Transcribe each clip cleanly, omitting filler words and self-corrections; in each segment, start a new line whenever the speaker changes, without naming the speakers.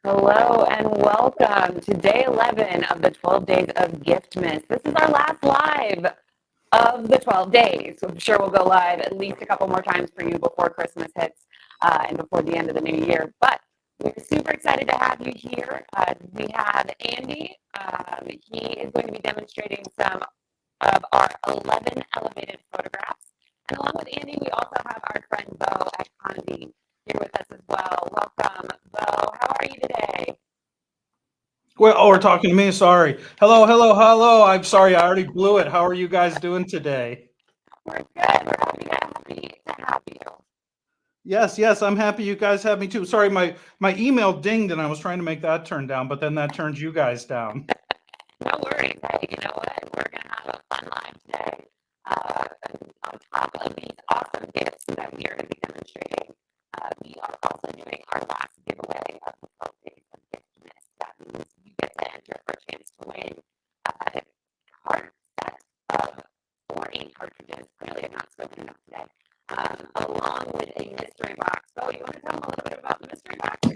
Hello and welcome to day 11 of the 12 days of Giftmas. This is our last live of the 12 days. So I'm sure we'll go live at least a couple more times for you before Christmas hits and before the end of the new year. But we're super excited to have you here. We have Andy. He is going to be demonstrating some of our 11 elevated photographs. And along with Andy, we also have our friend Bo at Conde here with us as well. Welcome, Bo. How are you today?
Well, oh, we're talking to me. Sorry. Hello. I'm sorry. I already blew it. How are you guys doing today?
We're good. We're happy to have you.
Yes. I'm happy you guys have me too. Sorry, my email dinged and I was trying to make that turn down, but then that turns you guys down.
No worries. Hey, you know what? We're going to have a fun live today. On top of these awesome gifts that we are going to be demonstrating, we are also doing our last giveaway of the 12 days of Giftmas. That means you get to enter for a chance to win a card set of 48 cartridges. Clearly, I'm not spoken enough today. Along with a mystery box. So, you want to tell them a little bit about the mystery box?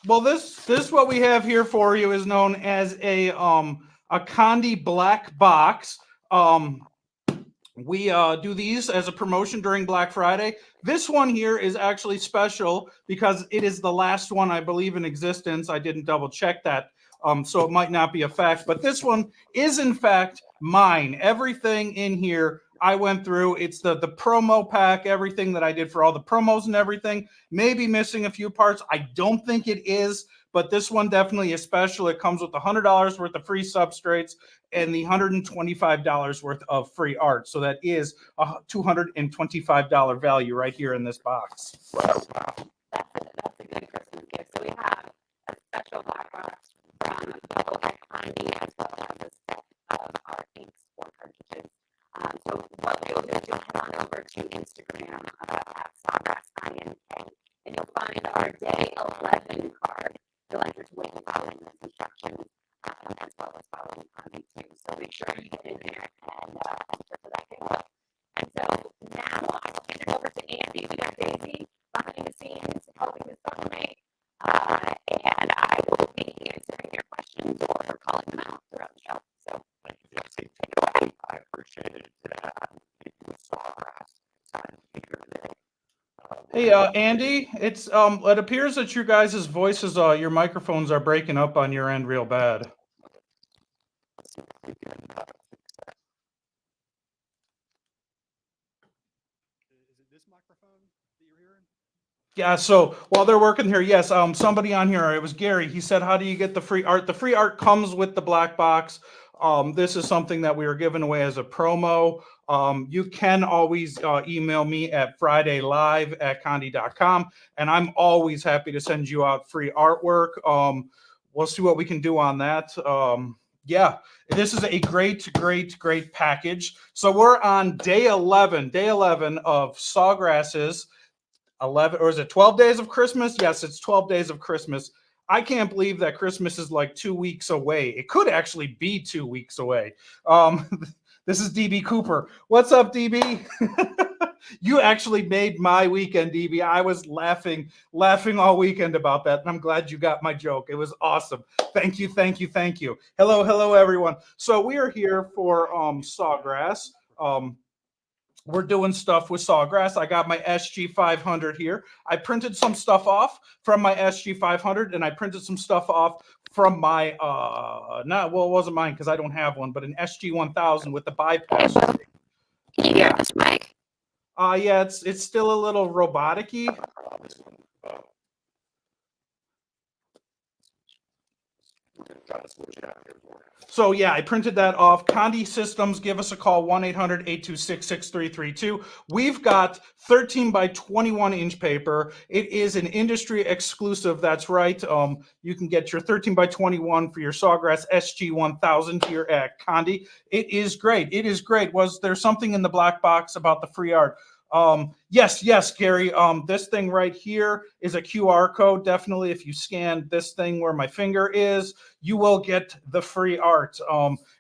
Well, this what we have here for you is known as a Conde black box. We do these as a promotion during Black Friday. This one here is actually special because it is the last one, I believe, in existence. I didn't double check that, so it might not be a fact, but this one is in fact mine. Everything in here I went through. It's the promo pack, everything that I did for all the promos and everything. Maybe missing a few parts. I don't think it is, but this one definitely is special. It comes with $100 worth of free substrates and the $125 worth of free art. So that is a $225 value right here in this box.
Wow. That's a good Christmas gift. So we have a special black box from Bo at Conde as well as a set of our inks for cartridges. So what we will do is you'll head on over to Instagram at Sawgrass INK and you'll find our day 11 card. You'll enter to win following this instructions as well as following Conde too. So make sure you get in there and enter for that giveaway. And so now I will hand it over to Andy. We got Daisy behind the scenes helping to sublimate. And I will be answering your questions or calling them out throughout the show. So thank you, Jesse. Take it away. I appreciate it. Thank you, Sawgrass. Excited to be here today.
Hey, Andy, it's it appears that you guys' voices, your microphones are breaking up on your end real bad.
Is it this microphone that you're hearing?
Yeah, so while they're working here, yes, somebody on here, it was Gary, he said, how do you get the free art? The free art comes with the black box. This is something that we are giving away as a promo. You can always email me at fridaylive@conde.com, and I'm always happy to send you out free artwork. We'll see what we can do on that. Yeah, this is a great package. So we're on day 11 of Sawgrass's 11, or is it 12 days of Christmas? Yes, it's 12 days of Christmas. I can't believe that Christmas is like 2 weeks away. It could actually be 2 weeks away. This is DB Cooper. What's up, DB? You actually made my weekend, DB. I was laughing all weekend about that, and I'm glad you got my joke. It was awesome. Thank you. Hello, everyone. So we are here for Sawgrass. We're doing stuff with Sawgrass. I got my SG500 here. I printed some stuff off from my SG500, and I printed some stuff off from my, it wasn't mine because I don't have one, but an SG1000 with the bypass.
Can you hear this, Mike?
Yeah, it's still a little robotic-y. So yeah, I printed that off. Conde Systems, give us a call, 1-800-826-6332. We've got 13 by 21 inch paper. It is an industry exclusive. That's right. You can get your 13 by 21 for your Sawgrass SG1000 here at Conde. It is great. Was there something in the black box about the free art? Yes, Gary. This thing right here is a QR code. Definitely, if you scan this thing where my finger is, you will get the free art.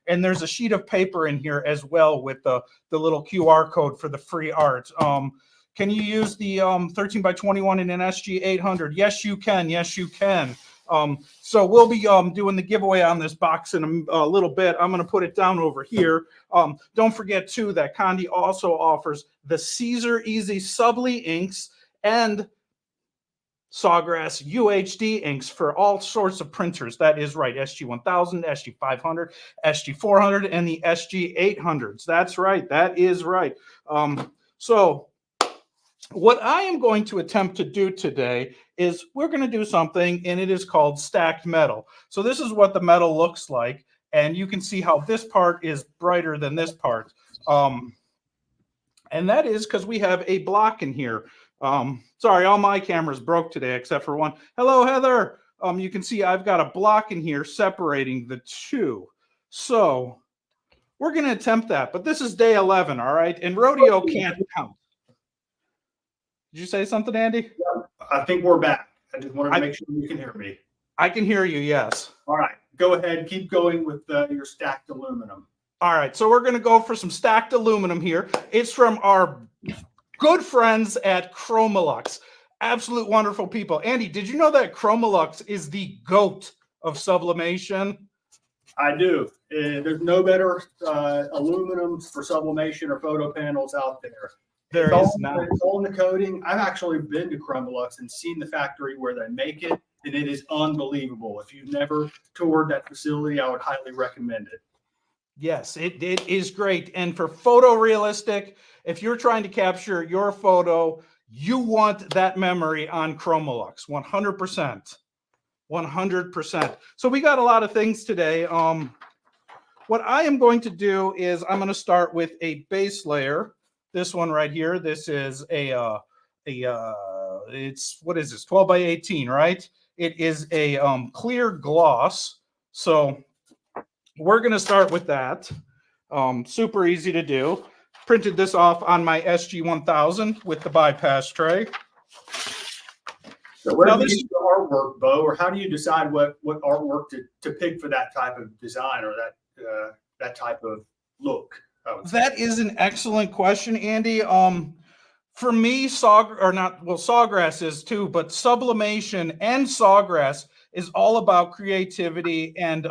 And there's a sheet of paper in here as well with the little QR code for the free art. Can you use the 13 by 21 in an SG800? Yes, you can. So we'll be doing the giveaway on this box in a little bit. I'm going to put it down over here. Don't forget, too, that Conde also offers the Caesar Easy Subli inks and Sawgrass UHD inks for all sorts of printers. That is right. SG1000, SG500, SG400, and the SG800s. That's right. That is right. So what I am going to attempt to do today is we're going to do something, and it is called stacked metal. So this is what the metal looks like, and you can see how this part is brighter than this part. And that is because we have a block in here. Sorry, all my cameras broke today except for one. Hello, Heather. You can see I've got a block in here separating the two. So we're going to attempt that, but this is day 11, all right? And rodeo can't count. Did you say something, Andy?
I think we're back. I just wanted to make sure you can hear me.
I can hear you, yes.
All right, go ahead. Keep going with your stacked aluminum.
All right, so we're going to go for some stacked aluminum here. It's from our good friends at Chromolux. Absolute wonderful people. Andy, did you know that Chromolux is the GOAT of sublimation?
I do. There's no better aluminum for sublimation or photo panels out there.
There is not.
It's all in the coating. I've actually been to Chromolux and seen the factory where they make it, and it is unbelievable. If you've never toured that facility, I would highly recommend it.
Yes, it is great. And for photorealistic, if you're trying to capture your photo, you want that memory on Chromolux, 100%. 100%. So we got a lot of things today. What I am going to do is I'm going to start with a base layer. This one right here. This is it's, what is this? 12 by 18, right? It is a clear gloss. So we're going to start with that. Super easy to do. Printed this off on my SG1000 with the bypass tray.
So where do you do the artwork, Bo, or how do you decide what artwork to pick for that type of design or that type of look?
That is an excellent question, Andy. For me, Sawgrass is too, but sublimation and Sawgrass is all about creativity, and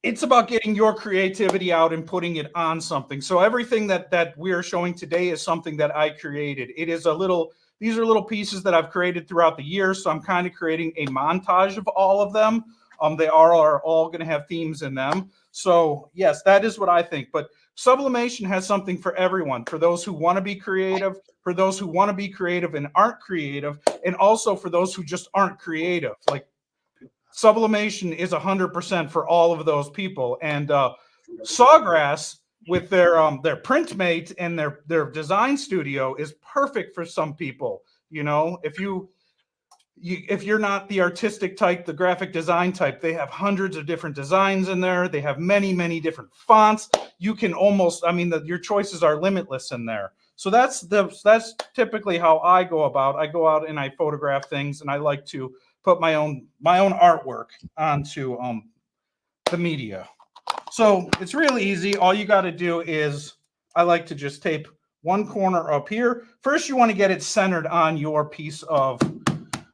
it's about getting your creativity out and putting it on something. So everything that we are showing today is something that I created. It is these are little pieces that I've created throughout the year. So I'm kind of creating a montage of all of them. They are all going to have themes in them. So yes, that is what I think. But sublimation has something for everyone, for those who want to be creative, for those who want to be creative and aren't creative, and also for those who just aren't creative. Like, sublimation is 100% for all of those people. And Sawgrass, with their Printmate and their design studio, is perfect for some people. You know, if you're not the artistic type, the graphic design type, they have hundreds of different designs in there. They have many, many different fonts. You can almost, your choices are limitless in there. So that's typically how I go about. I go out and I photograph things, and I like to put my own artwork onto the media. So it's really easy. All you got to do is, I like to just tape one corner up here. First, you want to get it centered on your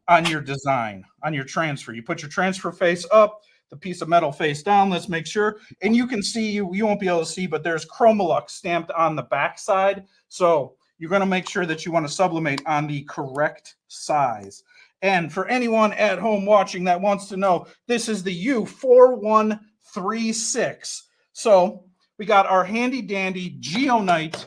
on your design, on your transfer. You put your transfer face up, the piece of metal face down. Let's make sure. And you can see, you won't be able to see, but there's Chromolux stamped on the back side. So you're going to make sure that you want to sublimate on the correct size. And for anyone at home watching that wants to know, this is the U4136. So we got our handy dandy Geonite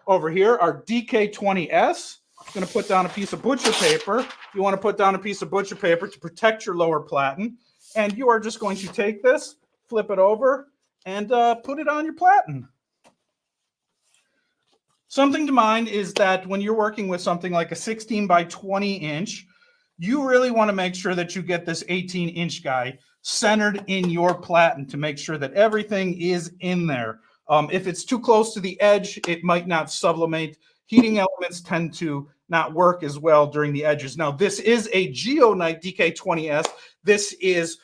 over here, our DK20S. Going to put down a piece of butcher paper. You want to put down a piece of butcher paper to protect your lower platen. And you are just going to take this, flip it over, and put it on your platen. Something to mind is that when you're working with something like a 16 by 20 inch, you really want to make sure that you get this 18-inch guy centered in your platen to make sure that everything is in there. If it's too close to the edge, it might not sublimate. Heating elements tend to not work as well during the edges. Now, this is a Geonite DK20S. This is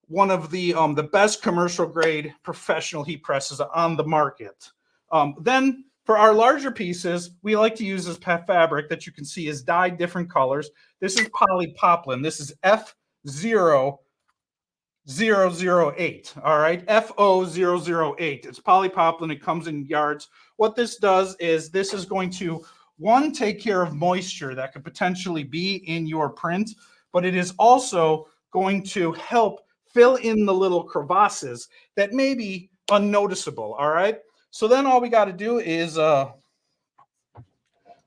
one of the best commercial grade professional heat presses on the market. Then for our larger pieces, we like to use this fabric that you can see is dyed different colors. This is polypoplin. This is FO008. All right, FO008. It's polypropylene. It comes in yards. What this does is this is going to, one, take care of moisture that could potentially be in your print, but it is also going to help fill in the little crevasses that may be unnoticeable. All right. So then all we got to do is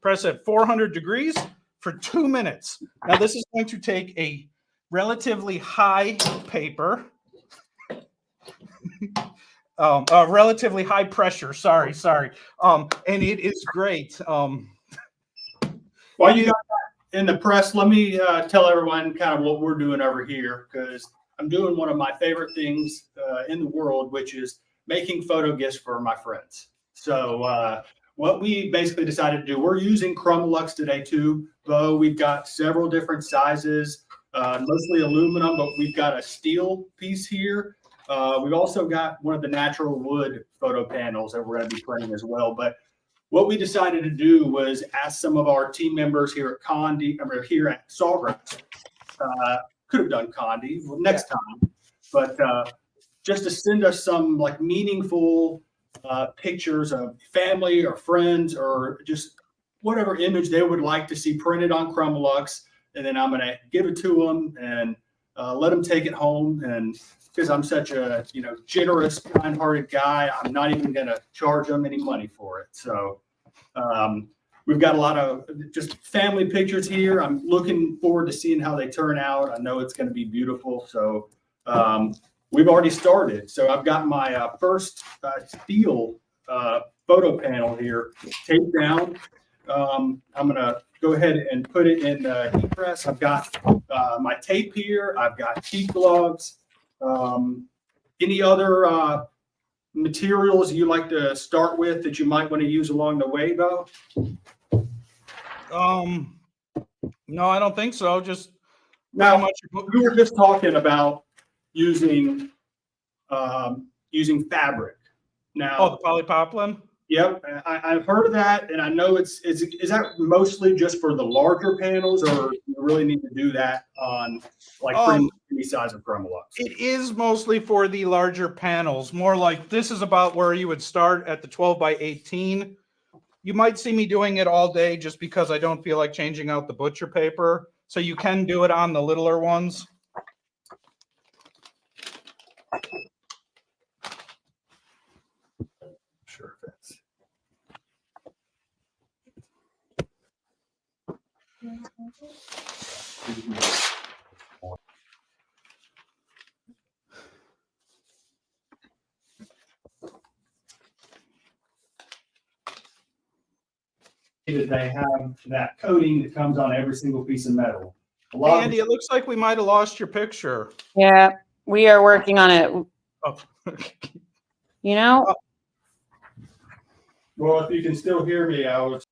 press at 400 degrees for 2 minutes. Now this is going to take a relatively high paper, relatively high pressure. Sorry. And it is great.
While you got that in the press, let me tell everyone kind of what we're doing over here, because I'm doing one of my favorite things in the world, which is making photo gifts for my friends. So what we basically decided to do, we're using Chromolux today too, though we've got several different sizes, mostly aluminum, but we've got a steel piece here. We've also got one of the natural wood photo panels that we're going to be printing as well. But what we decided to do was ask some of our team members here at here at Sawgrass, could have done Conde next time, but just to send us some like meaningful pictures of family or friends or just whatever image they would like to see printed on Chromolux, and then I'm going to give it to them and let them take it home. And because I'm such a generous, kind-hearted guy, I'm not even going to charge them any money for it. So we've got a lot of just family pictures here. I'm looking forward to seeing how they turn out. I know it's going to be beautiful. So we've already started. So I've got my first steel photo panel here taped down. I'm going to go ahead and put it in the heat press. I've got my tape here. I've got heat gloves. Any other materials you like to start with that you might want to use along the way, though?
No, I don't think so. Just
now, we were just talking about using fabric. Now,
the polypropylene.
Yep, I've heard of that, and I know is that mostly just for the larger panels, or you really need to do that on like pretty much any size of Chromolux?
It is mostly for the larger panels. More like this is about where you would start at the 12 by 18. You might see me doing it all day just because I don't feel like changing out the butcher paper. So you can do it on the littler ones.
Sure fits. They have that coating that comes on every single piece of metal.
Hey, Andy, it looks like we might have lost your picture.
Yeah, we are working on it.
Oh.
You know?
Well, if you can still hear me, I was.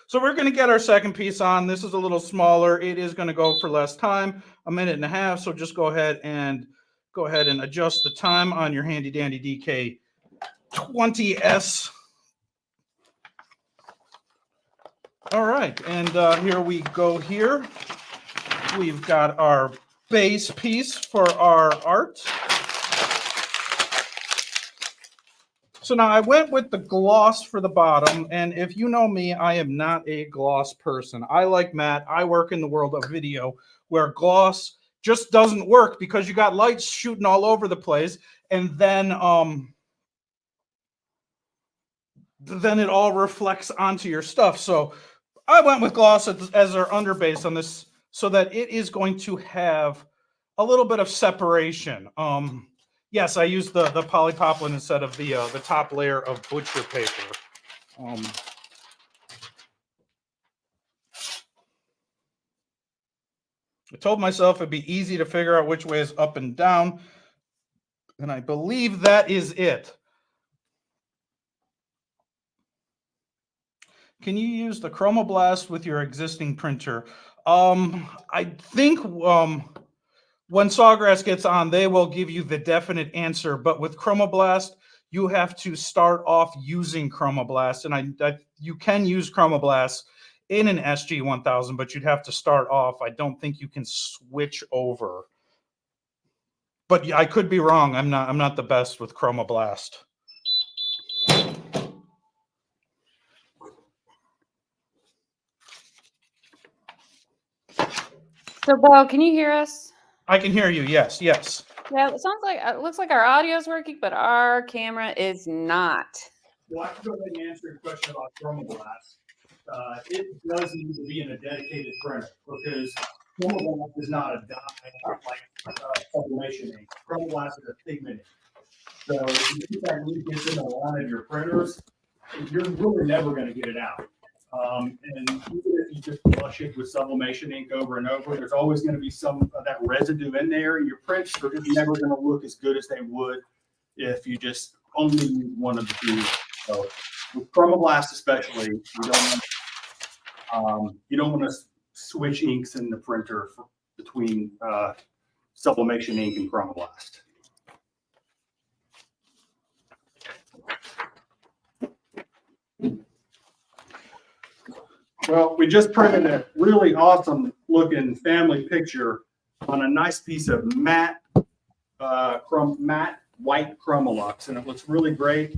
So we're going to get our second piece on. This is a little smaller. It is going to go for less time, 1.5 minutes. So just go ahead and adjust the time on your handy dandy DK20S. All right, and here we go here. We've got our base piece for our art. So now I went with the gloss for the bottom, and if you know me, I am not a gloss person. I like matte. I work in the world of video where gloss just doesn't work because you got lights shooting all over the place, and then it all reflects onto your stuff. So I went with gloss as our underbase on this so that it is going to have a little bit of separation. Yes, I used the polypropylene instead of the top layer of butcher paper. I told myself it'd be easy to figure out which way is up and down, and I believe that is it. Can you use the Chromoblast with your existing printer? I think when Sawgrass gets on, they will give you the definite answer. But with Chromoblast, you have to start off using Chromoblast, and you can use Chromoblast. in an SG-1000, but you'd have to start off. I don't think you can switch over. But I could be wrong. I'm not the best with Chromoblast.
So, Bo, can you hear us?
I can hear you. Yes, yes.
Yeah, it sounds like it looks like our audio is working, but our camera is not.
Well, I can go ahead and answer your question about Chromoblast. It does need to be in a dedicated printer because Chromoblast is not a dye like sublimation ink. Chromoblast is a pigment ink. So if that really gets in a lot of your printers, you're really never going to get it out. And even if you just flush it with sublimation ink over and over, there's always going to be some of that residue in there. Your prints are just never going to look as good as they would if you just only use one of the two. So with Chromoblast especially, you don't want to switch inks in the printer between sublimation ink and Chromoblast. Well, we just printed a really awesome looking family picture on a nice piece of matte white Chromolux, and it looks really great.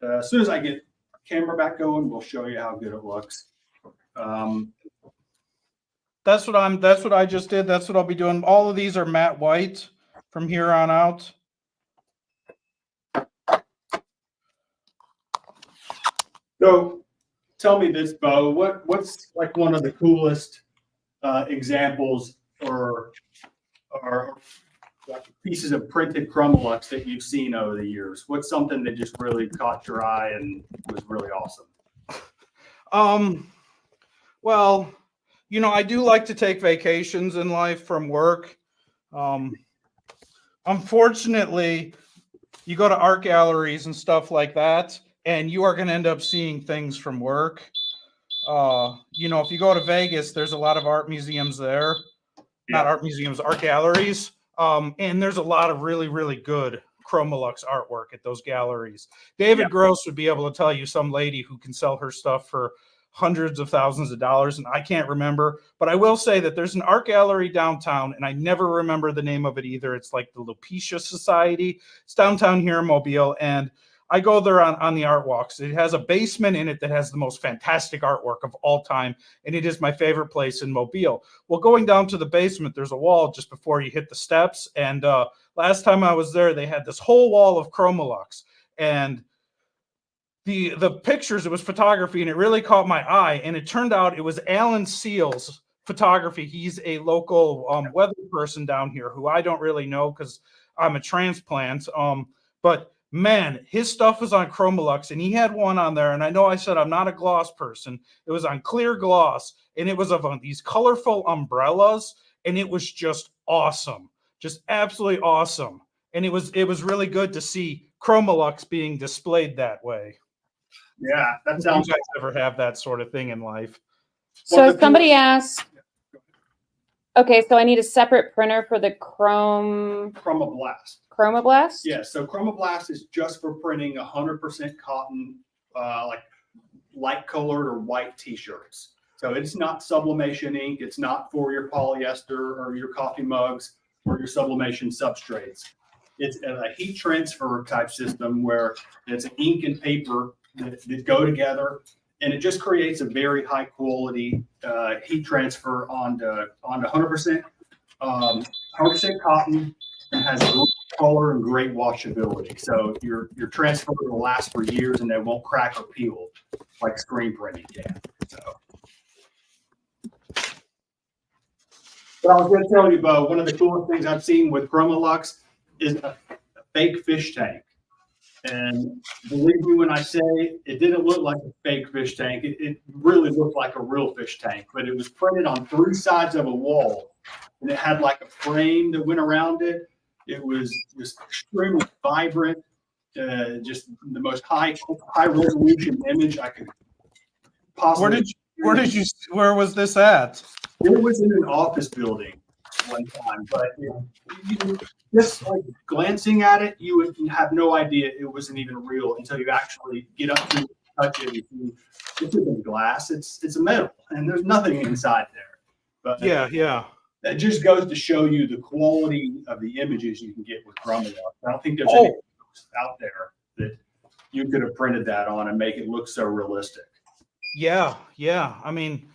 As soon as I get camera back going, we'll show you how good it looks.
That's what I just did. That's what I'll be doing. All of these are matte white from here on out.
So tell me this, Bo, what's like one of the coolest examples or like pieces of printed Chromolux that you've seen over the years? What's something that just really caught your eye and was really awesome?
Well, you know, I do like to take vacations in life from work. Unfortunately, you go to art galleries and stuff like that, and you are going to end up seeing things from work. You know, if you go to Vegas, there's a lot of art museums there. Not art museums, art galleries. And there's a lot of really, really good Chromolux artwork at those galleries. David Gross would be able to tell you some lady who can sell her stuff for hundreds of thousands of dollars, and I can't remember. But I will say that there's an art gallery downtown, and I never remember the name of it either. It's like the Lupetia Society. It's downtown here in Mobile, and I go there on the art walks. It has a basement in it that has the most fantastic artwork of all time, and it is my favorite place in Mobile. Well, going down to the basement, there's a wall just before you hit the steps, and last time I was there, they had this whole wall of Chromolux, and the pictures, it was photography, and it really caught my eye, and it turned out it was Alan Seal's photography. He's a local weather person down here who I don't really know because I'm a transplant, but man, his stuff was on Chromolux, and he had one on there, and I know I said I'm not a gloss person. It was on clear gloss, and it was of these colorful umbrellas, and it was just awesome, just absolutely awesome. And it was really good to see Chromolux being displayed that way.
Yeah, that sounds.
You guys ever have that sort of thing in life?
So if somebody asks, okay, so I need a separate printer for the
Chromoblast.
Chromoblast?
Yeah, so Chromoblast is just for printing 100% cotton, like light colored or white t-shirts. So it's not sublimation ink. It's not for your polyester or your coffee mugs or your sublimation substrates. It's a heat transfer type system where it's ink and paper that go together, and it just creates a very high quality heat transfer onto 100% cotton, and has great color and great washability. So your transfer will last for years, and they won't crack or peel like screen printing can. So, but I was going to tell you, Bo, one of the coolest things I've seen with Chromolux is a fake fish tank. And believe me when I say it didn't look like a fake fish tank. It really looked like a real fish tank, but it was printed on 3 sides of a wall, and it had like a frame that went around it. It was just extremely vibrant, just the most high resolution image I could possibly.
Where was this at?
It was in an office building one time, but just like glancing at it, you would have no idea it wasn't even real until you actually get up to touch it. This isn't glass. It's a metal, and there's nothing inside there. But
Yeah.
that just goes to show you the quality of the images you can get with Chromalox. I don't think there's any out there that you could have printed that on and make it look so realistic.
Yeah. I mean,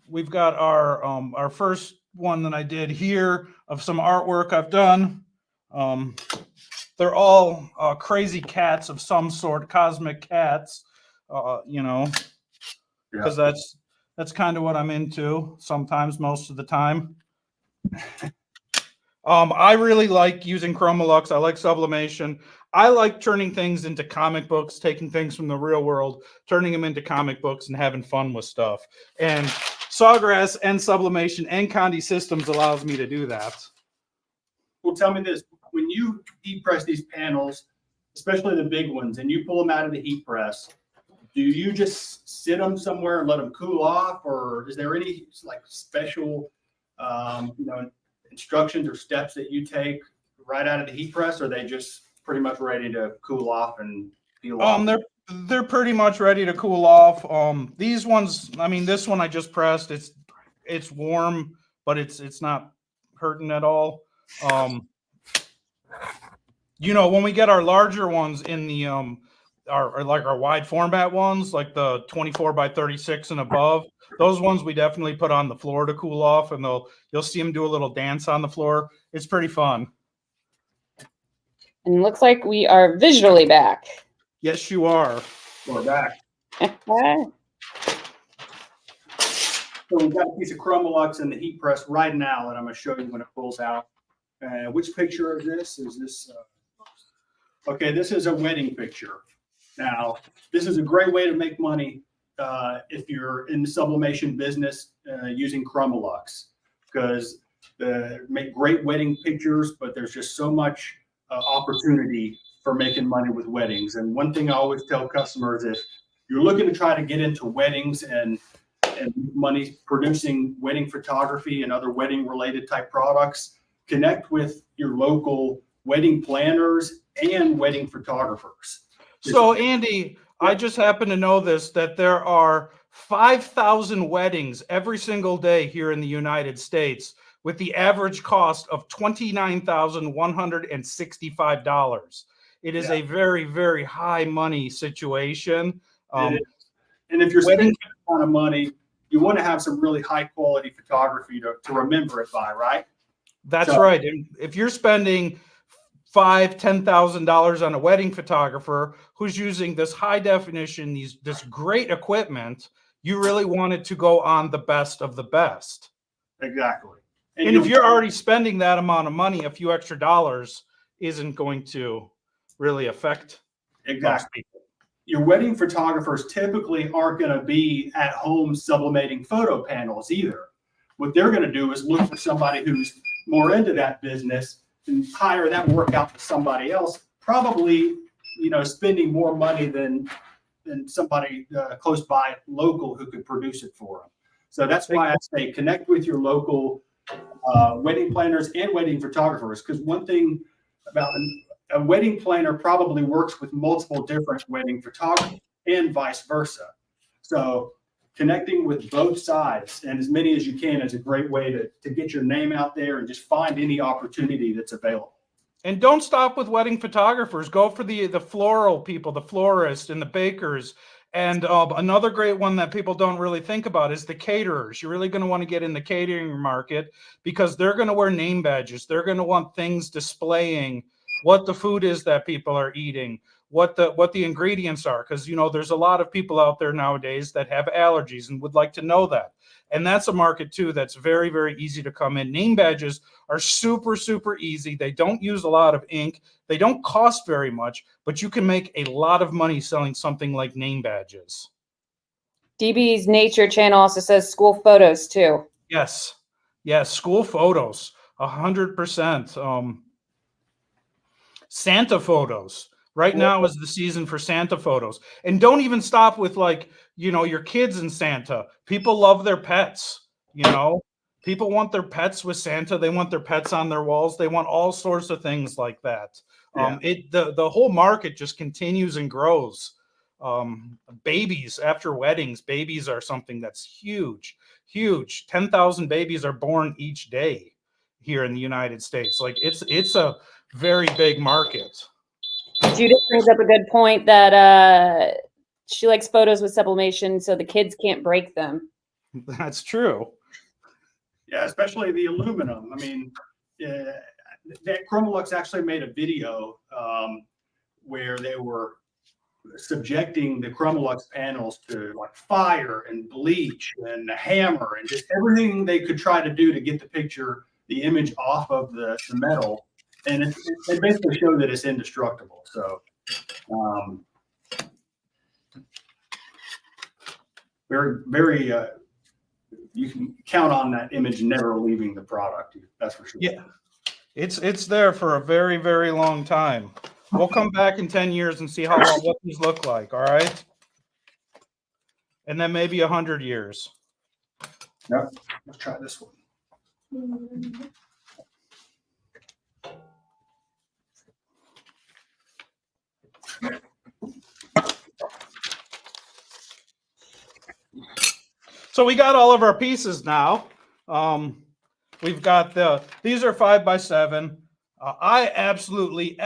we've got our first one that I did here of some artwork I've done. They're all crazy cats of some sort, cosmic cats, because that's kind of what I'm into sometimes, most of the time. I really like using Chromalox. I like sublimation. I like turning things into comic books, taking things from the real world, turning them into comic books and having fun with stuff. And Sawgrass and sublimation and Conde Systems allows me to do that.
Well, tell me this. When you heat press these panels, especially the big ones, and you pull them out of the heat press, do you just sit them somewhere and let them cool off, or is there any like special, instructions or steps that you take right out of the heat press, or are they just pretty much ready to cool off and peel off?
They're pretty much ready to cool off. These ones, I mean, this one I just pressed. It's warm, but it's not hurting at all. When we get our larger ones in the our wide format ones, like the 24 by 36 and above, those ones we definitely put on the floor to cool off, and you'll see them do a little dance on the floor. It's pretty fun.
And it looks like we are visually back.
Yes, you are.
We're back. So we've got a piece of Chromalox in the heat press right now, and I'm going to show you when it pulls out. Which picture is this? Is this? Okay, this is a wedding picture. Now, this is a great way to make money if you're in the sublimation business using Chromalox, because they make great wedding pictures, but there's just so much opportunity for making money with weddings. And one thing I always tell customers, if you're looking to try to get into weddings and money producing wedding photography and other wedding related type products, connect with your local wedding planners and wedding photographers.
So Andy, I just happen to know that there are 5,000 weddings every single day here in the United States, with the average cost of $29,165. It is a very, very high money situation.
And if you're spending that kind of money, you want to have some really high quality photography to remember it by, right?
That's right. And if you're spending $5,000-$10,000 on a wedding photographer who's using this high definition, this great equipment, you really want it to go on the best of the best.
Exactly.
And if you're already spending that amount of money, a few extra dollars isn't going to really affect
exactly. Your wedding photographers typically aren't going to be at home sublimating photo panels either. What they're going to do is look for somebody who's more into that business and hire that work out to somebody else, probably, spending more money than somebody close by local who could produce it for them. So that's why I say connect with your local wedding planners and wedding photographers, because one thing about a wedding planner probably works with multiple different wedding photographers and vice versa. So connecting with both sides and as many as you can is a great way to get your name out there and just find any opportunity that's available.
And don't stop with wedding photographers. Go for the floral people, the florists and the bakers. And another great one that people don't really think about is the caterers. You're really going to want to get in the catering market because they're going to wear name badges. They're going to want things displaying what the food is that people are eating, what the ingredients are, because there's a lot of people out there nowadays that have allergies and would like to know that. And that's a market too that's very, very easy to come in. Name badges are super, super easy. They don't use a lot of ink. They don't cost very much, but you can make a lot of money selling something like name badges.
DB's Nature channel also says school photos too.
Yes, school photos, 100%. Santa photos. Right now is the season for Santa photos. And don't even stop with your kids and Santa. People love their pets, People want their pets with Santa. They want their pets on their walls. They want all sorts of things like that. The whole market just continues and grows. Babies after weddings, babies are something that's huge, huge. 10,000 babies are born each day here in the United States. Like it's a very big market.
Judith brings up a good point that she likes photos with sublimation so the kids can't break them.
That's true.
Yeah, especially the aluminum. I mean, that Chromolux actually made a video where they were subjecting the Chromolux panels to like fire and bleach and a hammer and just everything they could try to do to get the image off of the metal. And it basically showed that it's indestructible. So very, very, you can count on that image never leaving the product. That's for sure.
Yeah, it's there for a very, very long time. We'll come back in 10 years and see what these look like. All right. And then maybe 100 years.
Yep. Let's try this one.
So we got all of our pieces now. We've got these are 5x7. I absolutely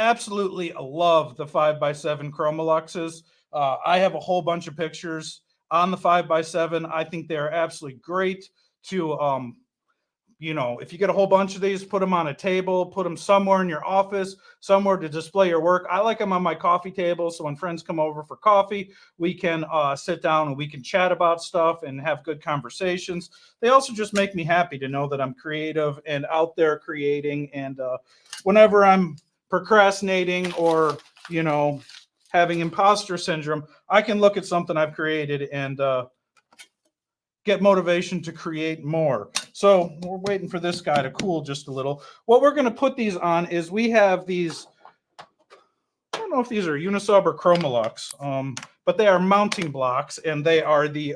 love the 5x7 Chromoluxes. I have a whole bunch of pictures on the 5x7. I think they're absolutely great to, if you get a whole bunch of these, put them on a table, put them somewhere in your office, somewhere to display your work. I like them on my coffee table. So when friends come over for coffee, we can sit down and we can chat about stuff and have good conversations. They also just make me happy to know that I'm creative and out there creating. And whenever I'm procrastinating or, having imposter syndrome, I can look at something I've created and get motivation to create more. So we're waiting for this guy to cool just a little. What we're going to put these on is we have these, I don't know if these are Unisub or Chromolux, but they are mounting blocks, and they are the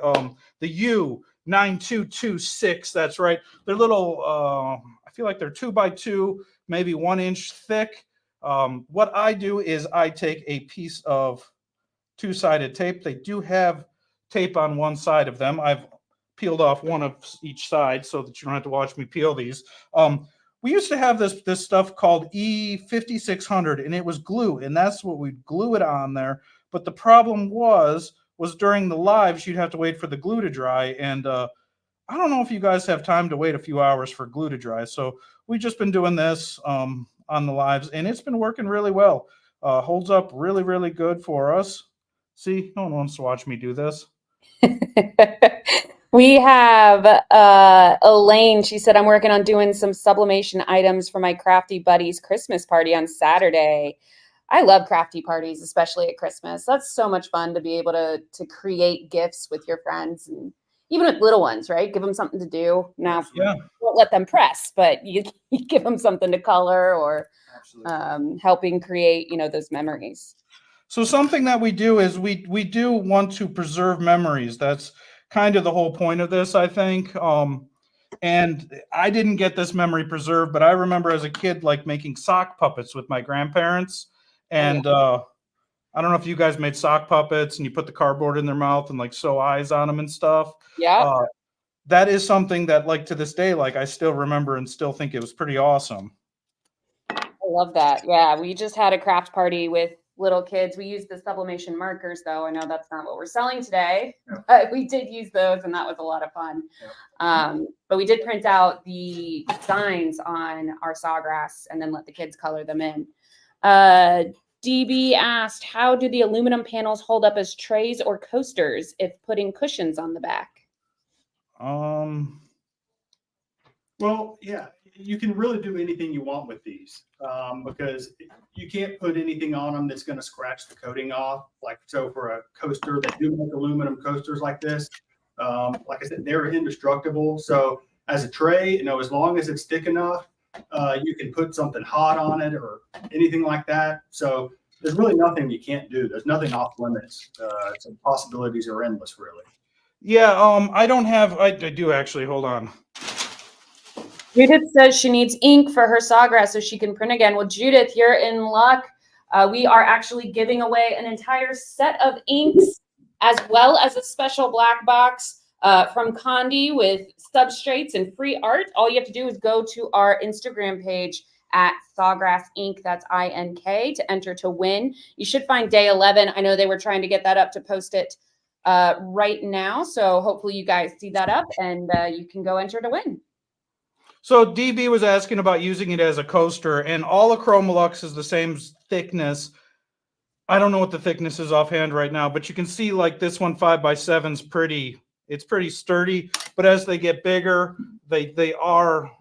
U9226. That's right. They're little, I feel like they're 2x2, maybe 1 inch thick. What I do is I take a piece of 2-sided tape. They do have tape on one side of them. I've peeled off one of each side so that you don't have to watch me peel these. We used to have this stuff called E5600, and it was glue, and that's what we'd glue it on there. But the problem was during the lives, you'd have to wait for the glue to dry, and I don't know if you guys have time to wait a few hours for glue to dry. So we've just been doing this on the lives, and it's been working really well. Holds up really, really good for us. See, no one wants to watch me do this.
We have Elaine. She said, I'm working on doing some sublimation items for my crafty buddies' Christmas party on Saturday. I love crafty parties, especially at Christmas. That's so much fun to be able to create gifts with your friends, and even with little ones, right? Give them something to do. Now, won't let them press, but you give them something to color or helping create, those memories.
So something that we do is we do want to preserve memories. That's kind of the whole point of this, I think. And I didn't get this memory preserved, but I remember as a kid, like making sock puppets with my grandparents. And I don't know if you guys made sock puppets and you put the cardboard in their mouth and like sew eyes on them and stuff.
Yeah.
That is something that, like, to this day, like, I still remember and still think it was pretty awesome.
I love that. Yeah, we just had a craft party with little kids. We used the sublimation markers, though. I know that's not what we're selling today, but we did use those, and that was a lot of fun. But we did print out the designs on our Sawgrass and then let the kids color them in. DB asked, how do the aluminum panels hold up as trays or coasters if putting cushions on the back?
Well, yeah, you can really do anything you want with these because you can't put anything on them that's going to scratch the coating off. Like, so for a coaster, they do make aluminum coasters like this. Like I said, they're indestructible. So as a tray, as long as it's thick enough, you can put something hot on it or anything like that. So there's really nothing you can't do. There's nothing off limits. So possibilities are endless, really.
Yeah, I do actually. Hold on.
Judith says she needs ink for her Sawgrass so she can print again. Well, Judith, you're in luck. We are actually giving away an entire set of inks as well as a special black box from Conde with substrates and free art. All you have to do is go to our Instagram page at Sawgrass Ink, that's INK, to enter to win. You should find day 11. I know they were trying to get that up to post it right now. So hopefully you guys see that up and you can go enter to win.
So DB was asking about using it as a coaster, and all of Chromolux is the same thickness. I don't know what the thickness is offhand right now, but you can see like this one 5x7's pretty, it's pretty sturdy, but as they get bigger, they are,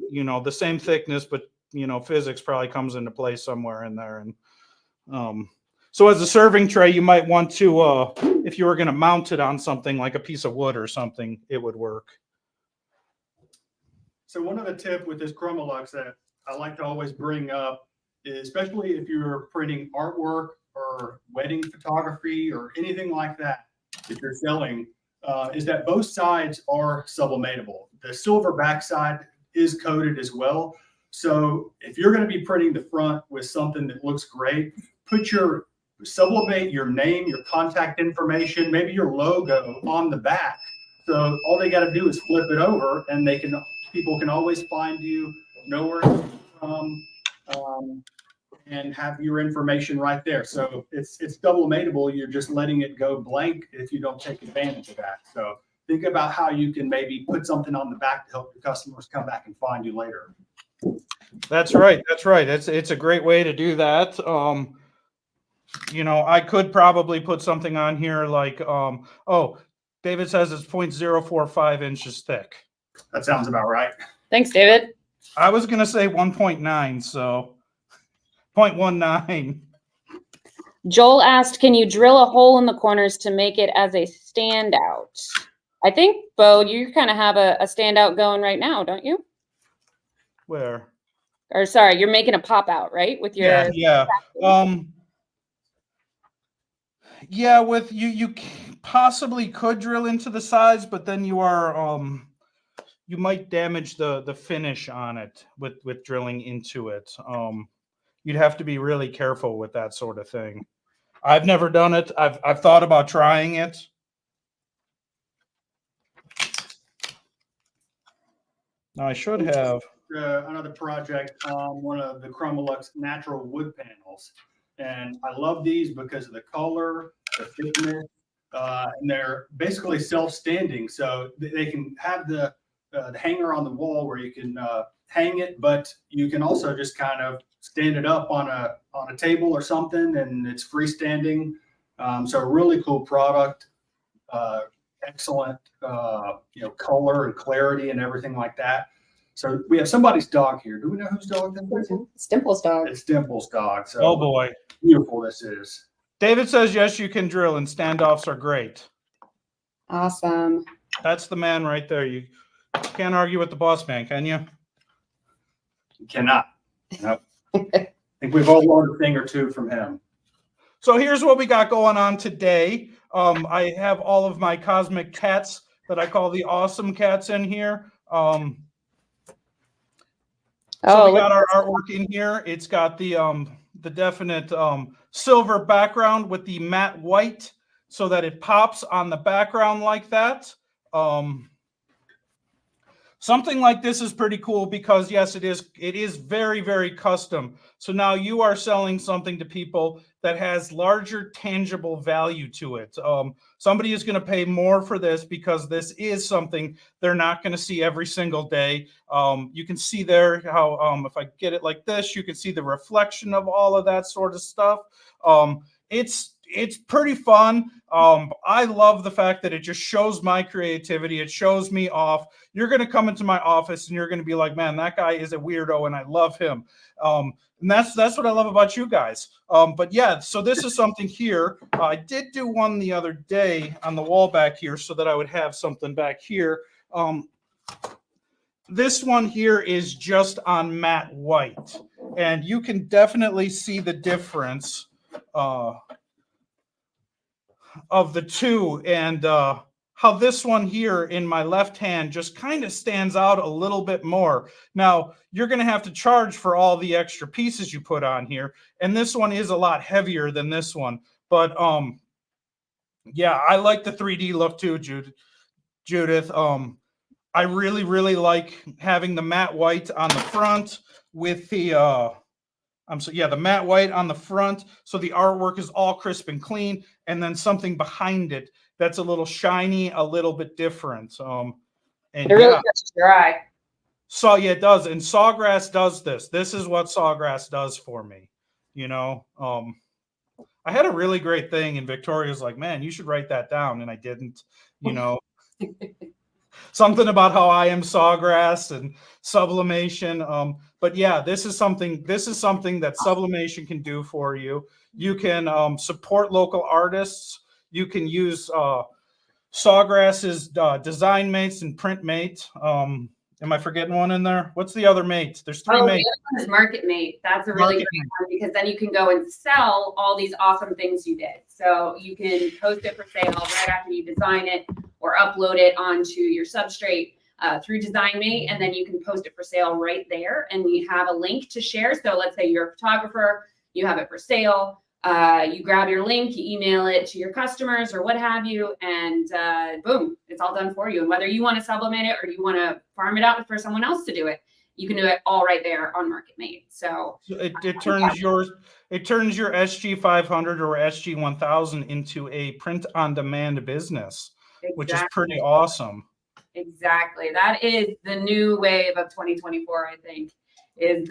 you know, the same thickness, but you know, physics probably comes into play somewhere in there. And so as a serving tray, you might want to, if you were going to mount it on something like a piece of wood or something, it would work.
So one other tip with this Chromolux that I like to always bring up, is especially if you're printing artwork or wedding photography or anything like that, if you're selling, is that both sides are sublimatable. The silver backside is coated as well. So if you're going to be printing the front with something that looks great, sublimate your name, your contact information, maybe your logo on the back. So all they got to do is flip it over, and people can always find you, know where it's from, and have your information right there. So it's sublimatable. You're just letting it go blank if you don't take advantage of that. So think about how you can maybe put something on the back to help your customers come back and find you later.
That's right. That's right. It's a great way to do that. You know, I could probably put something on here like, oh, David says it's 0.045 inches thick.
That sounds about right.
Thanks, David.
I was going to say 1.9, so 0.19.
Joel asked, can you drill a hole in the corners to make it as a standout? I think, Bo, you kind of have a standout going right now, don't you?
Where?
Or sorry, you're making a pop out, right? With your
yeah. Yeah, with you possibly could drill into the sides, but then you are you might damage the finish on it with drilling into it. You'd have to be really careful with that sort of thing. I've never done it. I've thought about trying it. Now I should have
another project on one of the Chromolux natural wood panels. And I love these because of the color, the thickness, and they're basically self-standing. So they can have the hanger on the wall where you can hang it, but you can also just kind of stand it up on a table or something, and it's freestanding. So a really cool product, excellent, color and clarity and everything like that. So we have somebody's dog here. Do we know whose dog this is?
It's Dimple's dog.
It's Dimple's dog. So
oh boy,
beautiful this is.
David says yes, you can drill, and standoffs are great.
Awesome.
That's the man right there. You can't argue with the boss man, can you?
You cannot. Nope. I think we've all learned a thing or two from him.
So here's what we got going on today. I have all of my cosmic cats that I call the awesome cats in here. So we got our artwork in here. It's got the definite silver background with the matte white so that it pops on the background like that. Something like this is pretty cool because yes, it is very, very custom. So now you are selling something to people that has larger tangible value to it. Somebody is going to pay more for this because this is something they're not going to see every single day. You can see there how if I get it like this, you can see the reflection of all of that sort of stuff. It's pretty fun. I love the fact that it just shows my creativity. It shows me off. You're going to come into my office and you're going to be like, man, that guy is a weirdo and I love him. And that's what I love about you guys. But yeah, so this is something here. I did do one the other day on the wall back here so that I would have something back here. This one here is just on matte white, and you can definitely see the difference of the two. And how this one here in my left hand just kind of stands out a little bit more. Now, you're going to have to charge for all the extra pieces you put on here. And this one is a lot heavier than this one. But yeah, I like the 3D look too, Judith. I really, really like having the matte white on the front with the the matte white on the front, so the artwork is all crisp and clean, and then something behind it that's a little shiny, a little bit different. And
It really catches your eye.
So yeah, it does. And Sawgrass does this. This is what Sawgrass does for me. You know, I had a really great thing, and Victoria's like, "Man, you should write that down," and I didn't. You know, something about how I am Sawgrass and sublimation. But yeah, this is something that sublimation can do for you. You can support local artists. You can use Sawgrass's design mates and print mate. Am I forgetting one in there? What's the other mate? There's three mates.
The other one is market mate. That's a really great one because then you can go and sell all these awesome things you did. So you can post it for sale right after you design it or upload it onto your substrate through DesignMate, and then you can post it for sale right there. And you have a link to share. So let's say you're a photographer, you have it for sale. You grab your link, you email it to your customers or what have you, and boom, it's all done for you. And whether you want to sublimate it or you want to farm it out for someone else to do it, you can do it all right there on MarketMate. So it
turns your SG500 or SG1000 into a print-on-demand business, which is pretty awesome.
Exactly. That is the new wave of 2024, I think, is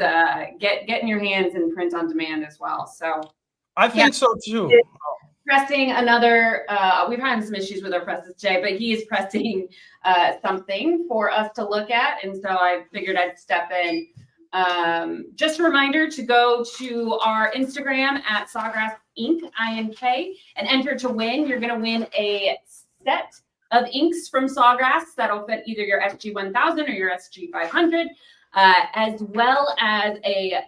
getting your hands in print on demand as well. So
I think so too.
Pressing another, we've had some issues with our presses today, but he is pressing something for us to look at. And so I figured I'd step in. Just a reminder to go to our Instagram at Sawgrass Inc. INK and enter to win. You're going to win a set of inks from Sawgrass that'll fit either your SG1000 or your SG500, as well as a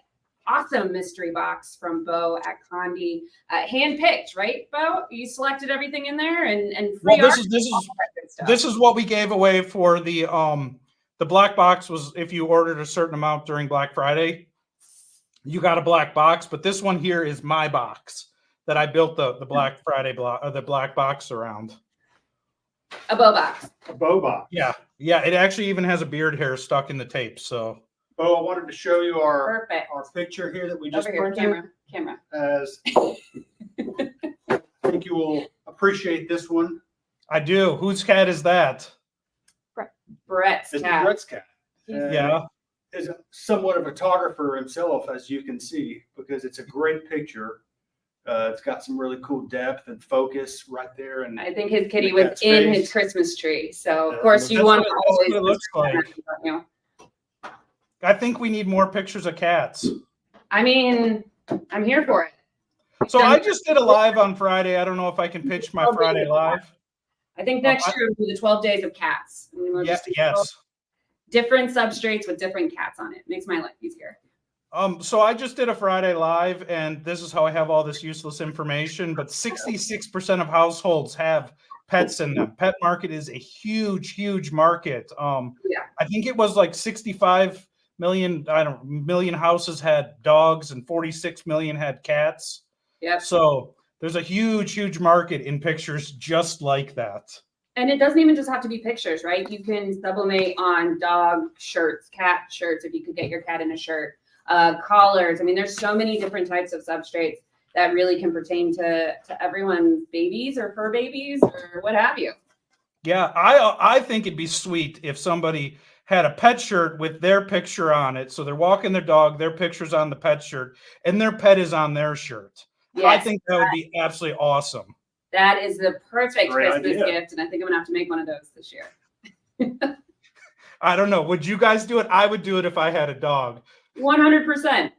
awesome mystery box from Bo at Conde, handpicked, right, Bo? You selected everything in there and free.
Well, this is what we gave away for the black box. Was if you ordered a certain amount during Black Friday, you got a black box. But this one here is my box that I built the Black Friday the black box around.
A Bo box.
A Bo box.
Yeah. It actually even has a beard hair stuck in the tape. So.
Bo, I wanted to show you our picture here that we just printed.
Camera.
As I think you will appreciate this one.
I do. Whose cat is that?
Brett's cat.
Brett's cat.
Yeah.
Is somewhat a photographer himself, as you can see, because it's a great picture. It's got some really cool depth and focus right there. And
I think his kitty was in his Christmas tree. So of course you want to always.
What it looks like. I think we need more pictures of cats.
I mean, I'm here for it.
So I just did a live on Friday. I don't know if I can pitch my Friday live.
I think next year will be the 12 days of cats.
Yes.
Different substrates with different cats on it. Makes my life easier.
So I just did a Friday live, and this is how I have all this useless information. But 66% of households have pets in them. Pet market is a huge, huge market. I think it was like 65 million houses had dogs and 46 million had cats.
Yeah.
So there's a huge, huge market in pictures just like that.
And it doesn't even just have to be pictures, right? You can sublimate on dog shirts, cat shirts, if you could get your cat in a shirt, collars. I mean, there's so many different types of substrates that really can pertain to everyone's babies or fur babies or what have you.
Yeah, I think it'd be sweet if somebody had a pet shirt with their picture on it. So they're walking their dog, their picture's on the pet shirt, and their pet is on their shirt. Yes, I think that would be absolutely awesome.
That is the perfect Christmas gift, and I think I'm gonna have to make one of those this year.
I don't know. Would you guys do it? I would do it if I had a dog.
100%.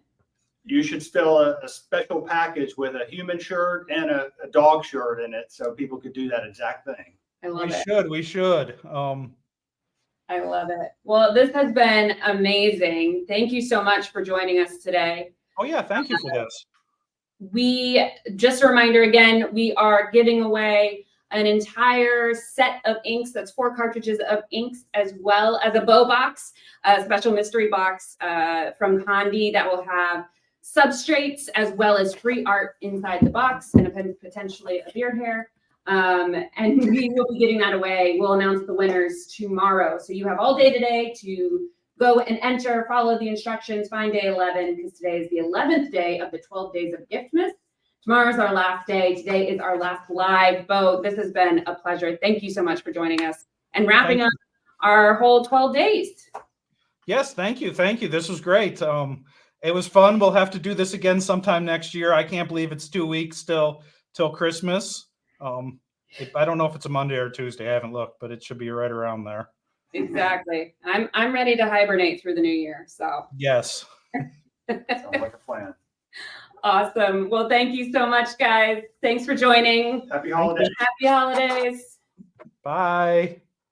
You should fill a special package with a human shirt and a dog shirt in it, so people could do that exact thing.
I love it.
We should.
I love it. Well, this has been amazing. Thank you so much for joining us today.
Oh yeah, thank you for this.
Just a reminder again, we are giving away an entire set of inks. That's 4 cartridges of inks, as well as a bow box, a special mystery box from Conde that will have substrates as well as free art inside the box, and potentially a beard hair. And we will be giving that away. We'll announce the winners tomorrow. So you have all day today to go and enter, follow the instructions, find day 11, because today is the 11th day of the 12 days of Giftmas. Tomorrow is our last day. Today is our last live vote. This has been a pleasure. Thank you so much for joining us and wrapping up our whole 12 days.
Yes, thank you. Thank you. This was great. It was fun. We'll have to do this again sometime next year. I can't believe it's 2 weeks still till Christmas. I don't know if it's a Monday or Tuesday. I haven't looked, but it should be right around there.
Exactly. I'm ready to hibernate through the new year. So
yes.
Sounds like a plan.
Awesome. Well, thank you so much, guys. Thanks for joining.
Happy holidays.
Happy holidays.
Bye.